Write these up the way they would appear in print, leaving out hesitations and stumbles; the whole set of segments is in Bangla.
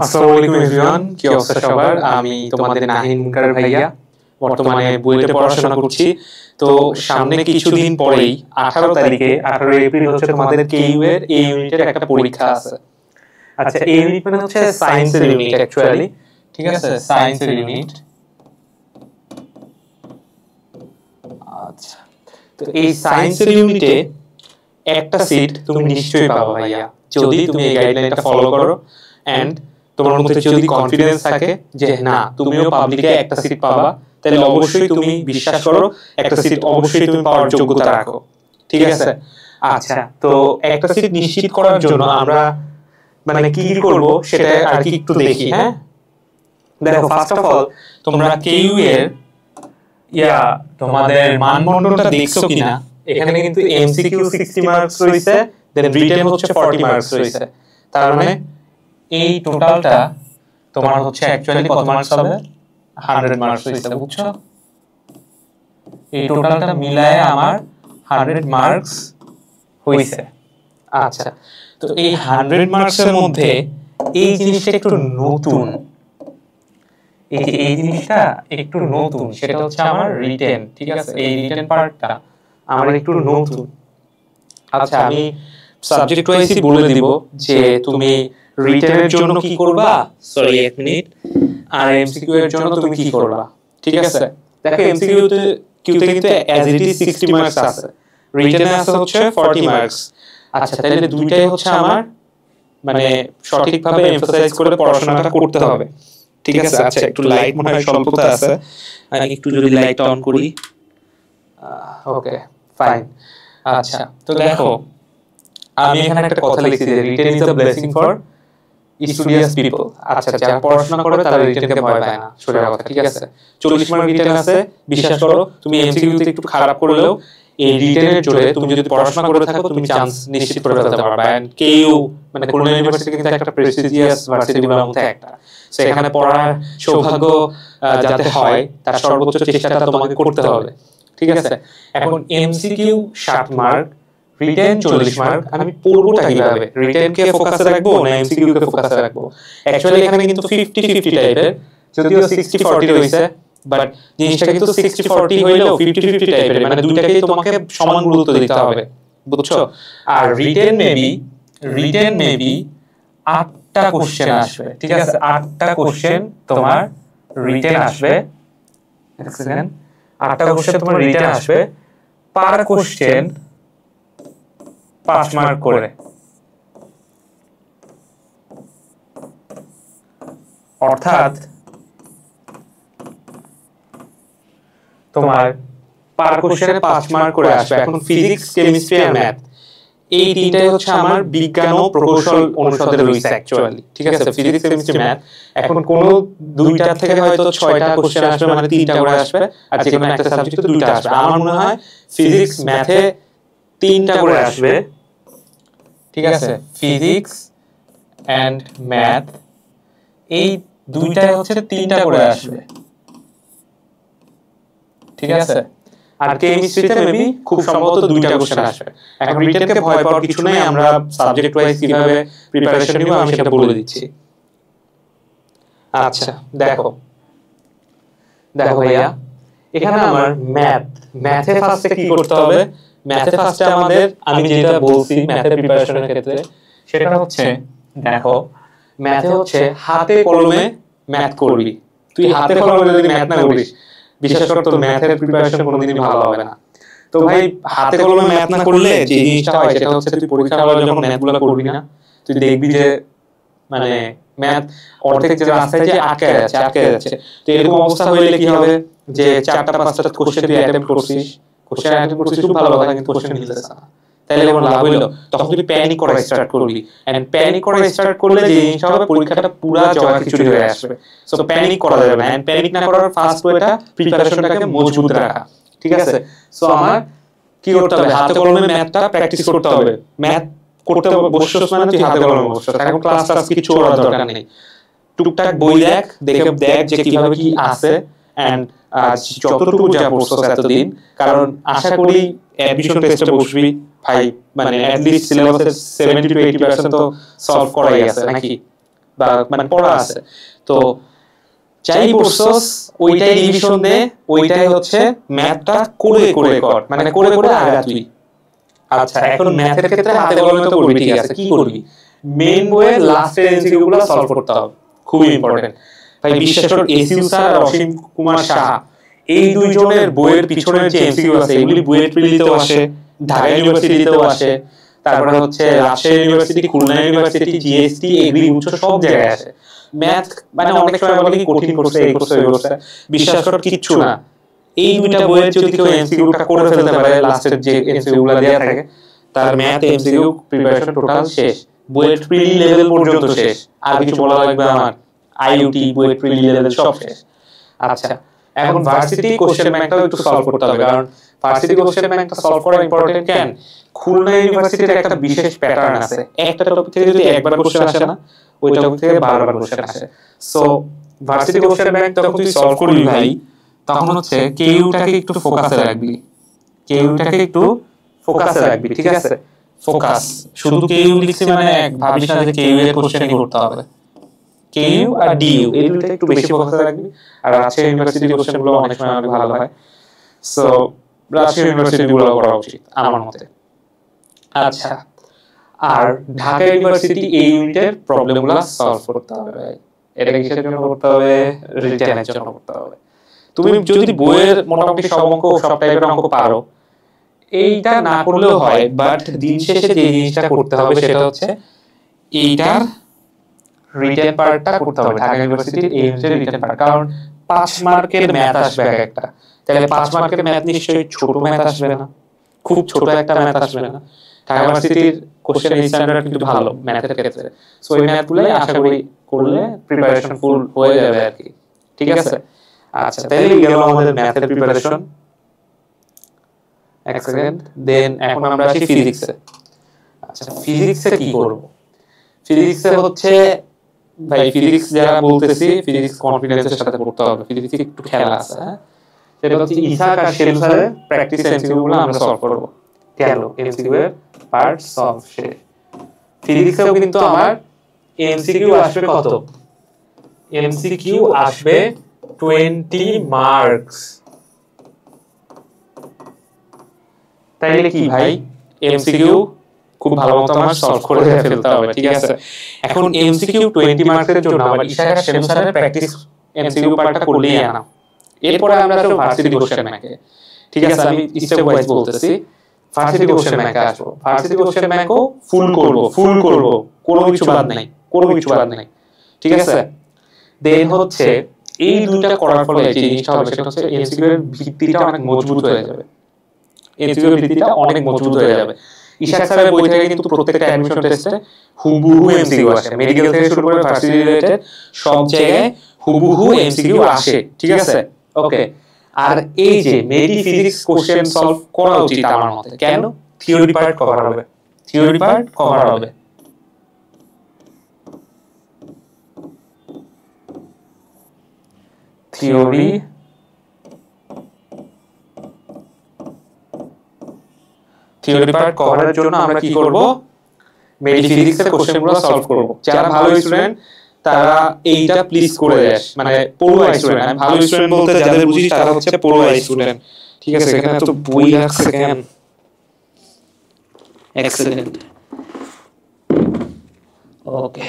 আসসালামু আলাইকুম এভরিওয়ান, কি অবস্থা সবার? আমি তোমাদের নাহিন মুনকার ভাইয়া, বর্তমানে বুয়েটে পড়াশোনা করছি। তো সামনে কিছুদিন পরেই 18 তারিখে 18 এপ্রিল হচ্ছে তোমাদের কেইউ এর এই ইউনিটের একটা পরীক্ষা আছে। আচ্ছা, এই ইউনিট মানে হচ্ছে সায়েন্সের ইউনিট অ্যাকচুয়ালি, ঠিক আছে? সায়েন্সের ইউনিট। আচ্ছা, তো এই সায়েন্সের ইউনিটে একটা সিট তুমি নিশ্চয়ই পাবা ভাইয়া, যদি তুমি এই গাইডলাইনটা ফলো করো এন্ড তোমার মধ্যে যদি কনফিডেন্স থাকে যে না তুমিও পাবলিকে একটা সিট পাবা, তাহলে অবশ্যই তুমি বিশ্বাস করো একটা সিট অবশ্যই তুমি পাওয়ার যোগ্যতা রাখো, ঠিক আছে? আচ্ছা, তো একটা সিট নিশ্চিত করার জন্য আমরা মানে কি কি করব সেটা আর কি একটু দেখি। হ্যাঁ, দেখো, ফার্স্ট অফ অল তোমরা কেইউ এর তোমাদের মানদণ্ডটা দেখছো কিনা। এখানে কিন্তু এমসিকিউ 60 মার্কস রয়েছে, দেন রিটেন হচ্ছে 40 মার্কস রয়েছে। তার মানে এই টোটালটা তোমার হচ্ছে অ্যাকচুয়ালি কত মার্কস হবে? 100 মার্কস হইছে, বুঝছো? এই টোটালটা মিলায়ে আমার 100 মার্কস হইছে। আচ্ছা, তো এই 100 মার্কসের মধ্যে এই জিনিসটা একটু নতুন, এই জিনিসটা একটু নতুন, সেটা হচ্ছে আমার রিটেন, ঠিক আছে? এই রিটেন পার্টটা আমার একটু নতুন। আচ্ছা, আমি সাবজেক্ট ওয়াইজই বলে দিব যে তুমি রিটেনের জন্য কি করবা, সরি এক মিনিট, আর এমসিকিউ এর জন্য তুমি কি করবা, ঠিক আছে? দেখো, এমসিকিউ তে কিন্তু অ্যাজ ইট ইজ 60 মার্কস আছে, রিটেনে আছে হচ্ছে 40 মার্কস। আচ্ছা, তাহলে দুইটাই হচ্ছে আমার মানে সঠিকভাবে এমফাসাইজ করে পড়াশোনাটা করতে হবে, ঠিক আছে? আচ্ছা, একটু লাইট মনে হয় স্বল্পতা আছে, আমি একটু যদি লাইটটা অন করি। ওকে, ফাইন। আচ্ছা, তো দেখো, আমি এখানে একটা কথা লিখছি যে written is a blessing for studious people. আচ্ছা, যারা পড়াশোনা করে তারা রিটেনকে ভয় পায় না, সোজা কথা, ঠিক আছে? 40 মার্ক রিটেন আছে, বিশ্বাস করো তুমি এমসিকিউতে একটু খারাপ করলেও এই রিটেনের জোরে তুমি যদি পড়াশোনা করে থাকো তুমি চান্স নিশ্চিত করে ফেলতে পারবে। এন্ড কেইউ মানে খুলনা ইউনিভার্সিটি কিন্তু একটা প্রেস্টিজিয়াস ভার্সিটিগুলোর মধ্যে একটা, সো এখানে পড়ার সৌভাগ্য যাতে হয় তার সর্বোচ্চ চেষ্টাটা তোমাকে করতে হবে, ঠিক আছে? এখন এমসিকিউ 60 মার্ক, রিটেন 40 মার্ক, আমি পড়বোটা কিভাবে? রিটেন কে ফোকাসে রাখবো না এমসিকিউ কে ফোকাসে রাখবো? অ্যাকচুয়ালি এখানে কিন্তু 50-50 টাইপের, যদিও 60-40 হইছে, বাট জিনিসটা কিন্তু 60-40 হইলেও 50-50 টাইপের, মানে দুইটাকেই তোমাকে সমান গুরুত্ব দিতে হবে, বুঝছো? আর রিটেন মেবি 8টা কোশ্চেন আসবে, ঠিক আছে? 8টা কোশ্চেন তোমার রিটেন আসবে, এক সেকেন্ড, 8টা কোশ্চেন তোমার রিটেন আসবে, পার কোশ্চেন 5 মার্ক করে। অর্থাৎ তোমার পার কোশ্চেনে 5 মার্ক করে আসবে। এখন ফিজিক্স, কেমিস্ট্রি আর ম্যাথ, এই তিনটাই হচ্ছে আমার বিজ্ঞান ও প্রকৌশল অনুষদের রয়েছে অ্যাকচুয়ালি, ঠিক আছে? Physics, chemistry, math. এখন কোন দুইটা থেকে হয়তো 6টা কোশ্চেন আসবে, মানে 3টা করে আসবে, আর যে কোনো একটা সাবজেক্টে 2টা আসবে। আমার মনে হয় ফিজিক্স, ম্যাথে 3টা করে আসবে, ঠিক আছে? ফিজিক্স এন্ড ম্যাথ এই দুইটাই হচ্ছে 3টা করে আসবে, ঠিক আছে? আর কেমিস্ট্রিতে মেবি খুব সম্ভবত 2টা কোশ্চেন আসবে। এখন রিটেনকে ভয় পাওয়ার কিছু নেই, আমরা সাবজেক্ট ওয়াইজ কিভাবে প্রিপারেশন নিব আমি সেটা বলে দিচ্ছি। আচ্ছা, দেখো ভাইয়া, এখানে আমার ম্যাথে ফার্স্টে কি করতে হবে? ম্যাথে ফার্স্টে আমাদের, আমি যেটা বলছি ম্যাথের প্রিপারেশনের ক্ষেত্রে, সেটা হচ্ছে দেখো, ম্যাথে হচ্ছে হাতে কলমে ম্যাথ করবি। তুই হাতে কলমে যদি ম্যাথ না করিস, বিশেষ করে তোর ম্যাথের প্রিপারেশন কোনোদিনই ভালো হবে না। তো ভাই, হাতে কলমে ম্যাথ না করলে যে জিনিসটা হয় সেটা হচ্ছে তুই পরীক্ষা হলে যখন ম্যাথগুলো করবি না, তুই দেখবি যে মানে ম্যাথ অর্ধেক যে রাস্তায় যে আটকে যাচ্ছে। তো এরকম অবস্থা হইলে কি হবে যে 4টা-5টা কোশ্চেন তুই অ্যাটেম্প্ট করছিস, খুব ভালো কথা, কিন্তু কোশ্চেন মিলতেছে না, তাহলে কোনো লাভ হইলো? তখন তুই প্যানিক করা স্টার্ট করবি, এন্ড প্যানিক করা স্টার্ট করলে যে জিনিসটা হবে, পরীক্ষাটা পুরা জগা খিচুড়ি হয়ে আসবে। সো প্যানিক করা যাবে না, এন্ড প্যানিক না করার ফার্স্ট ওয়েটা প্রিপারেশনটাকে মজবুত রাখা, ঠিক আছে? সো আমার কি করতে হবে? হাতে কলমে ম্যাথটা প্র্যাকটিস করতে হবে। ম্যাথ করতে বসছস মানে তুই হাতে কলমে বসছস, এখন ক্লাস কিছু করার দরকার নেই, টুকটাক বই দেখ যে কিভাবে কি আছে, এন্ড যতটুকু যা পড়ছস এতদিন, কারণ আশা করি অ্যাডমিশন টেস্টে বসবি ভাই, মানে অ্যাট লিস্ট সিলেবাসের 70-80% তো সলভ করাই আছে নাকি? বা মানে পড়া আছে, তো যাই পড়ছস ওইটাই রিভিশন দে, ওইটাই হচ্ছে ম্যাথটা করে করে কর, মানে করে করে আগা তুই। আচ্ছা এখন ম্যাথের ক্ষেত্রে হাতে কলমে তো করবি, ঠিক আছে, কি করবি, মেইন বইয়ের লাস্টের এমসিকিউ গুলো সলভ করতে হবে, খুবই ইম্পর্টেন্ট ভাই। বিশ্বাস কর এসইউ স্যার আর অসীম কুমার সাহা এই দুইজনের বইয়ের পিছনের যে এমসিকিউ আছে এগুলি বুয়েট প্রিলিতেও আসে, ঢাকা ইউনিভার্সিটিতেও আসে, তারপরে হচ্ছে Rajshahi university, Khulna university, GST, agri উচ্চ সব জায়গায় আসে। ম্যাথ মানে অনেক সময় বলে কি কঠিন করছে, এই করছে ওই করছে, বিশ্বাস কর কিচ্ছু না। এই দুইটা বইয়ের যদি কেউ এমসিকিউটা করে ফেলতে পারে, লাস্টের যে এমসিকিউ গুলো দেয়া থাকে, তার ম্যাথ এমসিকিউ প্রিপারেশন টোটাল শেষ, বুয়েট প্রিলি লেভেল পর্যন্ত শেষ, আর কিছু বলা লাগবে আমার, আইইউটি বুয়েট প্রিলি লেভেল সব শেষ। আচ্ছা এখন ভার্সিটি কোশ্চেন ব্যাংকটাও একটু সলভ করতে হবে, কারণ ভার্সিটি কোশ্চেন ব্যাংকটা সলভ করা ইম্পর্টেন্ট। কেন, খুলনা ইউনিভার্সিটির একটা বিশেষ প্যাটার্ন আছে, একটা টপিক থেকে যদি একবার কোশ্চেন আসে না, ওই টপিক থেকে বারবার কোশ্চেন আসে। সো ভার্সিটি কোশ্চেন ব্যাংক যখন তুই সলভ করবি ভাই, তখন হচ্ছে কেইউটাকে একটু ফোকাসে রাখবি, কেইউটাকে একটু ফোকাসে রাখবি, ঠিক আছে, ফোকাস। শুধু কেইউ লিখছি মানে ভাবিস না যে কেইউ এর কোশ্চেনই করতে হবে, কেইউ আর ডিইউ এই দুইটা একটু বেশি ফোকাসে রাখবি। আর রাজশাহী ইউনিভার্সিটির কোশ্চেনগুলো অনেক সময় অনেক ভালো হয়, সো রাজশাহী ইউনিভার্সিটিগুলো করা উচিত আমার মতে। আচ্ছা আর ঢাকা ইউনিভার্সিটি এই ইউনিটের প্রবলেমগুলো সলভ করতে হবে ভাই। এটা কিসের জন্য করতে হবে, রিটেনের জন্য করতে হবে। তুমি যদি বইয়ের মোটামুটি সব অঙ্ক সব টাইপের অঙ্ক পারো, এইটা না করলেও হয়, বাট দিন শেষে যে জিনিসটা করতে হবে সেটা হচ্ছে এইটার রিটেন পার্টটা করতে হবে, ঢাকা ইউনিভার্সিটির এই ইউনিটের রিটেন পার্ট। কারণ 5 মার্কের ম্যাথ আসবে একটা, তাহলে 5 মার্কের ম্যাথ নিশ্চয়ই ছোট ম্যাথ আসবে না, খুব ছোট একটা ম্যাথ আসবে না। ঢাকা ইউনিভার্সিটির কোশ্চেন স্ট্যান্ডার্ড কিন্তু ভালো ম্যাথের ক্ষেত্রে, সো এই ম্যাথগুলোই আশা করি করলে প্রিপারেশন ফুল হয়ে যাবে আর কি, ঠিক আছে। আচ্ছা তাহলে গেল আমাদের ম্যাথের প্রিপারেশন, এক সেকেন্ড। দেন এখন আমরা আসি ফিজিক্সে। আচ্ছা ফিজিক্সে কি করব, ফিজিক্সে হচ্ছে ভাই ফিজিক্স যারা বলতেছি ফিজিক্স কনফিডেন্সের সাথে পড়তে হবে, ফিজিক্সে একটু খেলা আছে, হ্যাঁ, সেটা হচ্ছে ইসাক আর শেল স্যারের প্র্যাকটিস এমসিকিউ গুলো আমরা সলভ করব। গেল এমসিকিউ এর পার্ট সলভ শেষ। ফিজিক্সেও কিন্তু আমার এমসিকিউ আসবে কত, এমসিকিউ আসবে 20 মার্কস। তাইলে কি ভাই, এমসিকিউ খুব ভালো মতো আমার সলভ করে ফেলতে হবে, ঠিক আছে। এখন এমসিকিউ 20 মার্কসের জন্য আমার ইশাক আর শেল স্যারের প্র্যাকটিস এমসিকিউ পার্টটা করলেই আনা। এরপরে আমরা আসবো ভার্সিটি কোশ্চেন ব্যাংকে, ঠিক আছে, আমি স্টেপ ওয়াইজ বলতেছি। ভার্সিটি কোশ্চেন ব্যাংকে আসবো, ভার্সিটি কোশ্চেন ব্যাংকও ফুল করব, কোনো কিছু বাদ নাই, কোনো কিছু বাদ নাই, ঠিক আছে। দেন হচ্ছে এই দুইটা করার ফলে যে জিনিসটা হবে সেটা হচ্ছে এমসিকিউ এর ভিত্তিটা অনেক মজবুত হয়ে যাবে, এমসিকিউ এর ভিত্তিটা অনেক মজবুত হয়ে যাবে। ইশাক স্যারের বই থেকে কিন্তু প্রত্যেকটা অ্যাডমিশন টেস্টে হুবহু এমসিকিউ আসে, মেডিকেল থেকে শুরু করে ভার্সিটি রিলেটেড সব জায়গায় হুবহু এমসিকিউ আসে, ঠিক আছে, ওকে। আর এই যে মেডি ফিজিক্স কোশ্চেন সলভ করা উচিত আমার মতে, কেন, থিওরি পার্ট কভার হবে, থিওরি পার্ট কভার হবে। থিওরি পার্ট কভারের জন্য আমরা কি করব, মেডি ফিজিক্সের কোশ্চেনগুলো সলভ করব। যারা ভালো স্টুডেন্ট তারা এইটা প্লিজ করে দেস, মানে পড়ুয়া স্টুডেন্ট, আমি ভালো স্টুডেন্ট বলতে যাদের বুঝিস তারা হচ্ছে পড়ুয়া স্টুডেন্ট, ঠিক আছে। এখানে তো বই রাখছে কেন, এক্সেলেন্ট, ওকে।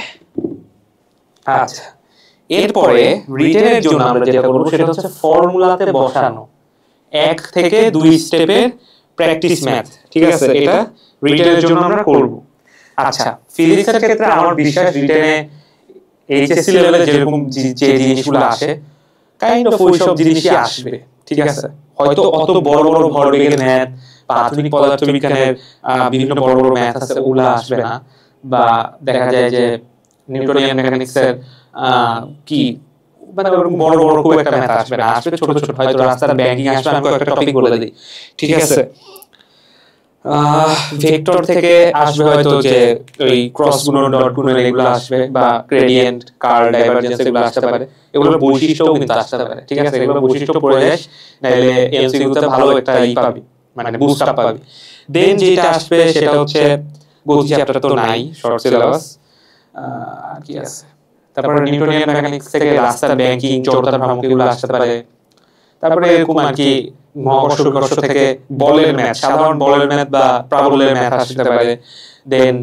আচ্ছা এরপরে রিটেনের জন্য আমরা যেটা করব সেটা হচ্ছে ফর্মুলাতে বসানো 1 থেকে 2 স্টেপের প্র্যাকটিস ম্যাথ, ঠিক আছে, এটা রিটেনের জন্য আমরা করব। আচ্ছা ফিজিক্সের ক্ষেত্রে আমার বিশ্বাস রিটেনে এইচএসসি লেভেলে যেরকম যে জিনিসগুলো আসে কাইন্ড অফ ওই সব জিনিসই আসবে, ঠিক আছে। হয়তো অত বড় বড় ভরবেগের ম্যাথ বা আধুনিক পদার্থবিজ্ঞানের বিভিন্ন বড় বড় ম্যাথ আছে ওগুলা আসবে না, বা দেখা যায় যে নিউটনিয়ান মেকানিক্সের কি মানে ওরকম বড় বড় খুব একটা ম্যাথ আসবে না, আসবে ছোট ছোট, হয়তো রাস্তার ব্যাংকিং আসবে, আমি কয়েকটা টপিক বলে দিই, ঠিক আছে। ভেক্টর থেকে আসবে হয়তো যে ওই ক্রস গুণন ডট গুণন এগুলো আসবে, বা গ্রেডিয়েন্ট কার্ল ডাইভারজেন্স এগুলো আসতে পারে, এগুলোর বৈশিষ্ট্যও কিন্তু আসতে পারে, ঠিক আছে। এগুলোর বৈশিষ্ট্য পড়ে যাস, নাইলে এমসিকিউ তে ভালো একটা পাবি, মানে বুস্ট আপ পাবি। দেন যেটা আসবে সেটা হচ্ছে গতি চ্যাপ্টার তো নাই, শর্ট সিলেবাস, কি আছে তারপরে নিউটনিয়ান মেকানিক্স থেকে রাস্তার ব্যাংকিং, জড়তার ভ্রামক এগুলো আসতে পারে। তারপরে এরকম আর কি মহাকর্ষ বিকর্ষ থেকে বলের ম্যাথ, সাধারণ বলের ম্যাথ বা প্রাবল্যের ম্যাথ আসতে পারে। দেন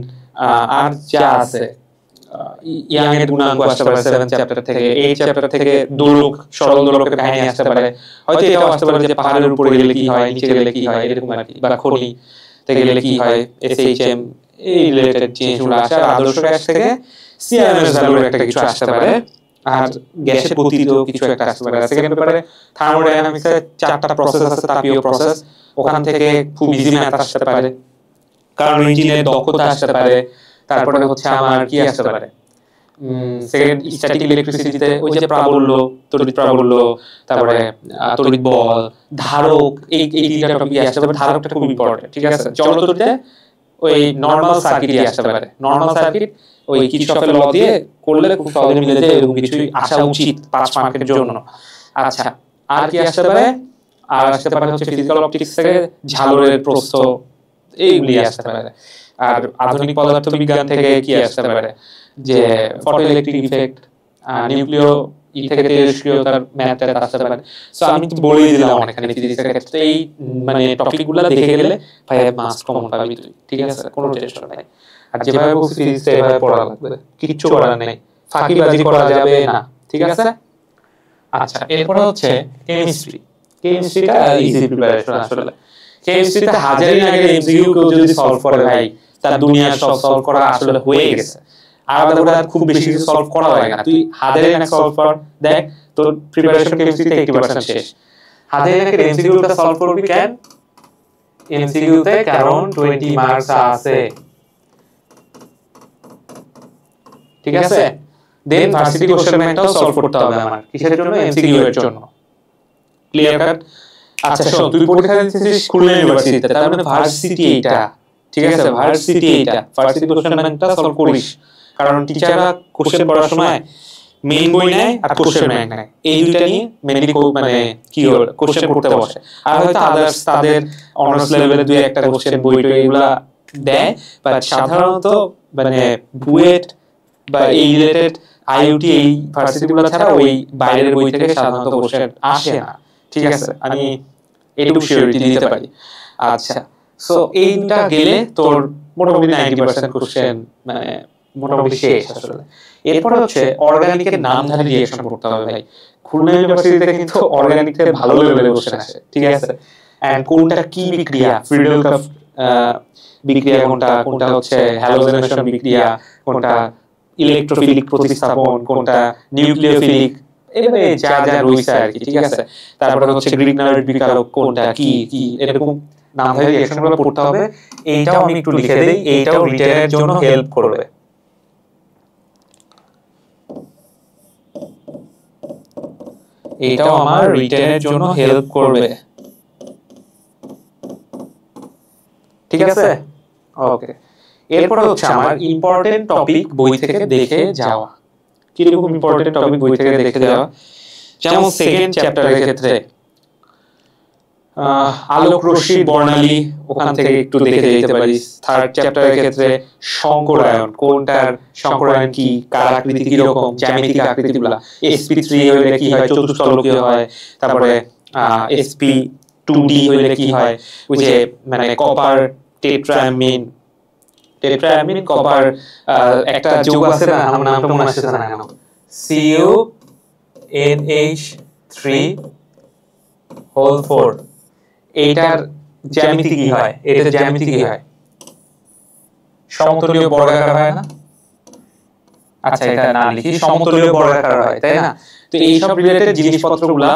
আর যা আছে ইয়াং এর গুণাঙ্ক আসতে পারে 7 চ্যাপ্টার থেকে। 8 চ্যাপ্টার থেকে দোলক, সরল দোলকের কাহিনী আসতে পারে। হয়তো এটাও আসতে পারে যে পাহাড়ের উপরে গেলে কি হয়, নিচে গেলে কি হয়, এরকম আর কি, বা খনি থেকে গেলে কি হয়, এসএইচএম এই রিলেটেড জিনিসগুলো আসে। আর আদর্শ গ্যাস থেকে সিএমএস ভ্যালুর একটা কিছু আসতে পারে, আর গ্যাসের গতিরও কিছু একটা আসতে পারে। সেকেন্ড পেপারে থার্মোডাইনামিক্সে 4টা প্রসেস আছে, তাপীয় প্রসেস, ওখান থেকে খুব ইজি ম্যাথ আসতে পারে, কারণ ইঞ্জিনের দক্ষতা আসতে পারে। তারপরে হচ্ছে আমার কি আসতে পারে, সেকেন্ড স্ট্যাটিক ইলেকট্রিসিটিতে ওই যে প্রাবল্য, তড়িৎ প্রাবল্য, তারপরে তড়িৎ বল, ধারক, এই তিনটা টপিক আসতে পারে। ধারকটা খুব ইম্পর্টেন্ট, ঠিক আছে। জড়তত্ত্বে ওই নরমাল সার্কিটই আসতে পারে। নরমাল সার্কিট ওই কিরচফের ল দিয়ে করলে খুব সহজে মিলে যায়, এরকম কিছুই আসা উচিত 5 মার্কের জন্য। আচ্ছা, আর কি আসতে পারে? আর আসতে পারে হচ্ছে ফিজিক্যাল অপটিক্স থেকে ঝালরের প্রস্থ, এইগুলি আসতে পারে। আর আধুনিক পদার্থবিজ্ঞান থেকে কি আসতে পারে, যে ফটো ইলেকট্রিক ইফেক্ট, নিউক্লিয় থেকে তেজস্ক্রিয়তার ম্যাথটা আসতে পারে। সো আমি তো বলেই দিলাম অনেকখানি ফিজিক্সের ক্ষেত্রে। এই মানে টপিকগুলো দেখে গেলে ভাই মাস্ট কমন পাবি তুই, ঠিক আছে, কোনো টেনশন নাই। আর যেভাবে বলছি ফিজিক্সটা এভাবে পড়া লাগবে, কিচ্ছু করার নেই, ফাঁকিবাজি করা যাবে না, ঠিক আছে। আচ্ছা, এরপরে হচ্ছে কেমিস্ট্রি। কেমিস্ট্রিটা ইজি প্রিপারেশন আসলে। কেমিস্ট্রিতে হাজারিন আগের এমসিকিউ কেউ যদি সলভ করে ভাই, তার দুনিয়ার সব সলভ করা আসলে হয়ে গেছে। আলাদা করে আর খুব বেশি কিছু সলভ করা লাগে না। তুই হাজারিন সলভ কর, দেখ তোর প্রিপারেশন কেমিস্ট্রিতে 80% শেষ। হাজারিন আগের এমসিকিউটা সলভ করবি কেন? এমসিকিউতে কারণ 20 মার্কস আছে, ঠিক আছে। দেন ভার্সিটি কোশ্চেন ব্যাংকটাও সলভ করতে হবে আমার, কিসের জন্য? এমসিকিউ এর জন্য। Clear cut? আচ্ছা শোন, তুই পরীক্ষা দিতেছিস খুলনা ইউনিভার্সিটিতে, তার মানে ভার্সিটি এইটা, ঠিক আছে, ভার্সিটি এইটা, ভার্সিটি কোশ্চেন ব্যাংকটা সলভ করিস। কারণ টিচাররা কোশ্চেন পড়ার সময় মেইন বই নেয় আর কোশ্চেন ব্যাংক নেয়, এই দুইটা নিয়ে মেইনলি মানে কি কোশ্চেন করতে বসে। আর হয়তো আদার্স তাদের অনার্স লেভেলে দুই একটা কোশ্চেন বই টই এগুলা দেয়, বাট সাধারণত মানে বুয়েট বা এই রিলেটেড আইওটি এই ভার্সিটিগুলো ছাড়া ওই বাইরের বই থেকে সাধারণত কোশ্চেন আসে না, ঠিক আছে, আমি এটুকু সিওরিটি দিতে পারি। আচ্ছা, সো এইটা গেলে তোর মোটামুটি 90% কোশ্চেন মানে মোটামুটি শেষ আসলে। এরপরে হচ্ছে অর্গানিকের নামধারী রিঅ্যাকশন করতে হবে ভাই। খুলনা ইউনিভার্সিটিতে কিন্তু অর্গানিক থেকে ভালো লেভেলে কোশ্চেন আসে, ঠিক আছে। এন্ড কোনটা কি বিক্রিয়া, ফ্রিডেল কাপ বিক্রিয়া কোনটা, কোনটা হচ্ছে হ্যালোজেনেশন বিক্রিয়া, কোনটা ইলেকট্রোফিলিক প্রতিস্থাপন, কোনটা নিউক্লিওফিলিক, এভাবে যা যা রয়েছে আর কি, ঠিক আছে। তারপরে হচ্ছে গ্রিগনারের বিকারক কোনটা, কি কি, এরকম নামধারী রিঅ্যাকশনগুলো পড়তে হবে। এইটাও আমি একটু লিখে দেই, এইটাও রিটেনের জন্য হেল্প করবে। এইটাও আমার রিটেনের জন্য হেল্প করবে, ঠিক আছে, ওকে। এরপরে হচ্ছে আমার ইম্পর্টেন্ট টপিক বই থেকে দেখে যাওয়া। কিরকম ইম্পর্টেন্ট টপিক বই থেকে দেখে যাওয়া? যেমন সেকেন্ড চ্যাপ্টারের ক্ষেত্রে আলোক রশ্মির বর্ণালী, ওখান থেকে একটু দেখে যেতে পারিস। থার্ড চ্যাপ্টারের ক্ষেত্রে সংকরায়ন, কোনটার সংকরায়ন কি, কার আকৃতি কি রকম, জ্যামিতিক আকৃতিগুলা, sp3 হইলে কি হয়, চতুস্তলকীয় হয়। তারপরে sp2d হইলে কি হয়, ওই যে মানে কপার টেট্রাঅ্যামিন, টেট্রাঅ্যামিন কপার একটা যৌগ আছে না, আমার নামটা মনে আসছে না কেন, CuNH3 এইটার জ্যামিতি কি হয়, এটা জ্যামিতি কি হয়, সমতলীয় বর্গাকার হয় না? আচ্ছা, এটা না লিখি, সমতলীয় বর্গাকার হয়, তাই না? তো এই সব রিলেটেড জিনিসপত্রগুলা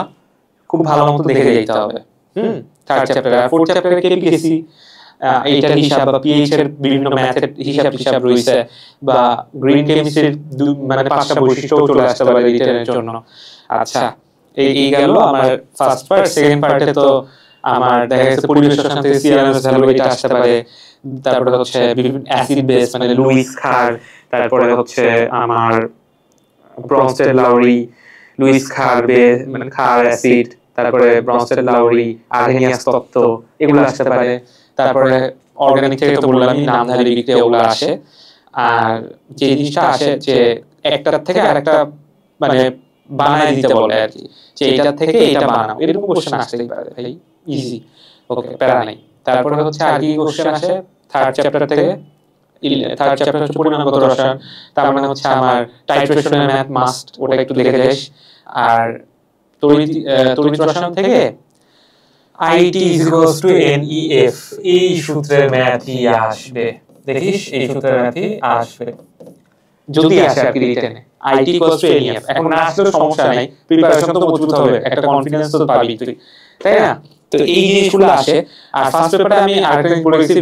খুব ভালো মতো দেখে যেতে হবে। থার্ড চ্যাপ্টারে। আর ফোর্থ চ্যাপ্টারে কেপিএসসি এইটার হিসাব বা পিএইচ এর বিভিন্ন ম্যাথের হিসাব রয়েছে, বা গ্রিন কেমিস্ট্রির মানে 5টা বৈশিষ্ট্য চলে আসতে পারে রিটেনের জন্য। আচ্ছা, এই গেল আমার ফার্স্ট পার্ট। সেকেন্ড পার্টে তো আমার দেখা গেছে পরিবেশ রসায়ন থেকে সিএমএস ভ্যালু এটা আসতে পারে। তারপরে হচ্ছে বিভিন্ন অ্যাসিড বেস মানে লুইস খার, তারপরে হচ্ছে আমার ব্রনস্টেড লাউরি, লুইস খার বেস মানে খার অ্যাসিড, তারপরে ব্রনস্টেড লাউরি, আর্হেনিয়াস তত্ত্ব, এগুলো আসতে পারে। তারপরে অর্গানিক থেকে তো বললামই নামধারী বিক্রিয়া ওগুলো আসে। আর যে জিনিসটা আসে যে একটার থেকে আরেকটা মানে বানায় দিতে বলে আর কি, যে এটা থেকে এটা বানাও, এরকম কোশ্চেন আসতেই পারে ভাই, ইজি। ওকে, প্যারা নাই। তারপরে হচ্ছে আর কি কোশ্চেন আসে থার্ড চ্যাপ্টার থেকে। থার্ড চ্যাপ্টার হচ্ছে পরিমাণগত রসায়ন, তার মানে হচ্ছে আমার টাইট্রেশনের ম্যাথ মাস্ট, ওটা একটু দেখে যাস। আর তড়িৎ রসায়ন থেকে IT = NEF, এই সূত্রের ম্যাথই আসবে, দেখিস এই সূত্রের ম্যাথই আসবে যদি আসে আর কি রিটেনে। IT = NEF, এখন না আসলেও সমস্যা নাই, প্রিপারেশন তো মজবুত হবে, একটা কনফিডেন্স তো পাবি তুই, তাই না? তো এই জিনিসগুলো আসে। আর ফার্স্ট পেপারে আমি আরেকটা জিনিস বলে গেছি,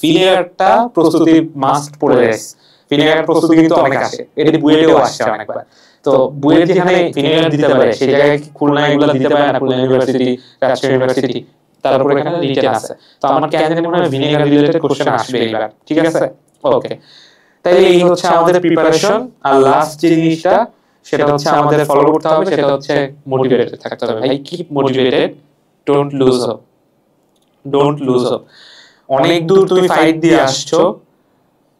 ভিনেগারটা প্রস্তুতি মাস্ট পড়ে যাস। ভিনেগার প্রস্তুতি কিন্তু অনেক আসে, এটা বুয়েটেও আসছে অনেকবার। তো বুয়েট যেখানে ভিনেগার দিতে পারে সেই জায়গায় খুলনা এগুলো দিতে পারে না, খুলনা ইউনিভার্সিটি, রাজশাহী ইউনিভার্সিটি, তারপরে এখানে রিটেন আছে। তো আমার কেন জানি মনে হয় ভিনেগার রিলেটেড কোশ্চেন আসবে এইবার, ঠিক আছে? ওকে, তাইলে এই হচ্ছে আমাদের প্রিপারেশন। আর লাস্ট যে জিনিসটা সেটা হচ্ছে আমাদের ফলো করতে হবে, সেটা হচ্ছে মোটিভেটেড থাকতে হবে ভাই। Keep motivated, don't lose hope, don't lose hope. অনেক দূর তুমি ফাইট দিয়ে আসছো,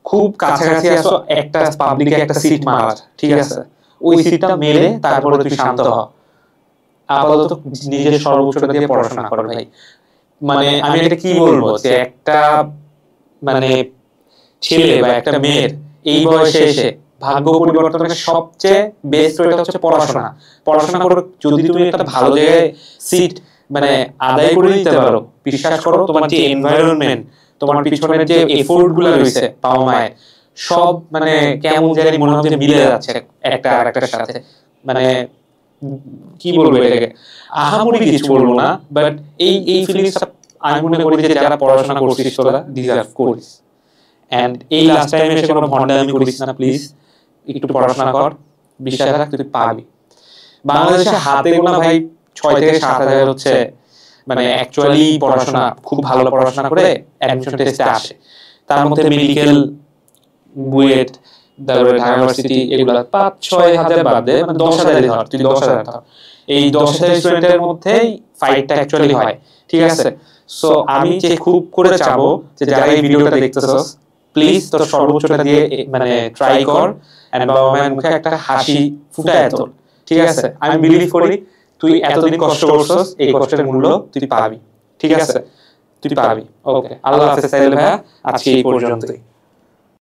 খুব কাছাকাছি আসো একটা পাবলিকে একটা সিট মারার, ঠিক আছে? ওই সিটটা মেরে তারপরে তুই শান্ত হ। আপাতত নিজের সর্বোচ্চটা দিয়ে পড়াশোনা কর ভাই। মানে আমি এটা কি বলবো, যে একটা মানে ছেলে বা একটা মেয়ের এই বয়সে এসে ভাগ্য পরিবর্তনের সবচেয়ে বেস্ট ওয়েটা হচ্ছে পড়াশোনা। পড়াশোনা করো, যদি তুমি একটা ভালো জায়গায় সিট মানে আদায় করে নিতে পারো, বিশ্বাস করো তোমার যে এনভায়রনমেন্ট, তোমার পিছনের যে এফোর্ট গুলো রয়েছে বাবা মায়ের, সব মানে কেমন জানি মনে হচ্ছে মিলে যাচ্ছে একটা আরেকটার সাথে। মানে কি বলবো এটাকে, আহামরি কিছু বলবো না, বাট এই এই ফিলিংসটা আমি মনে করি যে যারা পড়াশোনা করছিস তোরা ডিজার্ভ করিস। এন্ড এই লাস্ট টাইমে এসে কোনো ভন্ডামি করিস না প্লিজ, একটু পড়াশোনা কর, বিশ্বাস রাখ তুই পাবি। বাংলাদেশে হাতে গোনা ভাই 6 থেকে 7,000 হচ্ছে মানে অ্যাকচুয়ালি পড়াশোনা, খুব ভালো পড়াশোনা করে অ্যাডমিশন টেস্টে আসে। তার মধ্যে মেডিকেল, বুয়েট, তারপরে ঢাকা ইউনিভার্সিটি, এগুলো 5-6 হাজার বাদ দে, মানে 10,000 ধর, তুই 10,000 ধর। এই 10,000 স্টুডেন্টের মধ্যেই ফাইটটা অ্যাকচুয়ালি হয়, ঠিক আছে? সো আমি যে খুব করে চাবো যে যারা এই ভিডিওটা দেখতেছস, প্লিজ তোর সর্বোচ্চটা দিয়ে মানে ট্রাই কর, এন্ড বাবা মায়ের মুখে একটা হাসি ফুটায় তোর, ঠিক আছে? আমি বিলিভ করি তুই এতদিন কষ্ট করছস, এই কষ্টের মূল্য তুই পাবি, ঠিক আছে? তুই পাবি। ওকে, আল্লাহ হাফেজ সাইল ভাইয়া, আজকে এই পর্যন্তই।